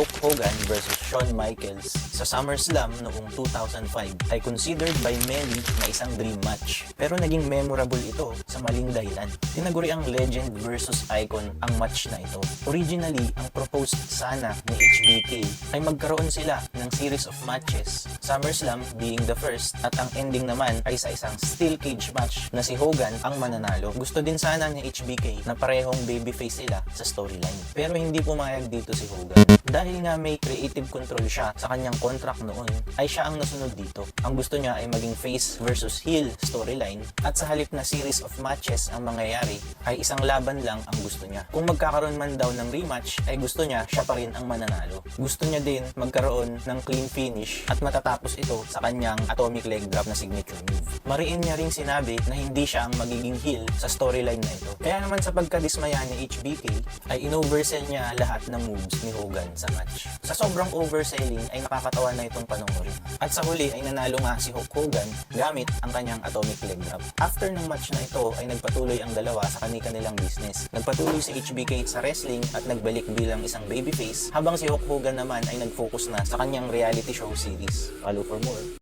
Hulk Hogan versus Shawn Michaels sa SummerSlam noong 2005 ay considered by many na isang dream match. Pero naging memorable ito sa maling dahilan. Tinaguri ang legend versus icon ang match na ito. Originally, ang proposed sana ni HBK ay magkaroon sila ng series of matches, SummerSlam being the first, at ang ending naman ay sa isang steel cage match na si Hogan ang mananalo. Gusto din sana ni HBK na parehong babyface sila sa storyline. Pero hindi pumayag dito si Hogan. Dahil nga may creative control siya sa kanyang contract noon, ay siya ang nasunod dito. Ang gusto niya ay maging face versus heel storyline, at sa halip na series of matches ang mangyayari, ay isang laban lang ang gusto niya. Kung magkakaroon man daw ng rematch, ay gusto niya siya pa rin ang mananalo. Gusto niya din magkaroon ng clean finish at matatapos ito sa kanyang atomic leg drop na signature move. Mariin niya ring sinabi na hindi siya ang magiging heel sa storyline na ito. Kaya naman sa pagkadismaya ni HBK, ay in-oversell niya lahat ng moves ni Hogan sa match. Sa sobrang overselling ay nakakatawa na itong panonoorin. At sa huli ay nanalo nga si Hulk Hogan gamit ang kanyang atomic leg drop. After ng match na ito ay nagpatuloy ang dalawa sa kanilang business. Nagpatuloy si HBK sa wrestling at nagbalik bilang isang babyface, habang si Hulk Hogan naman ay nag-focus na sa kanyang reality show series. Follow for more.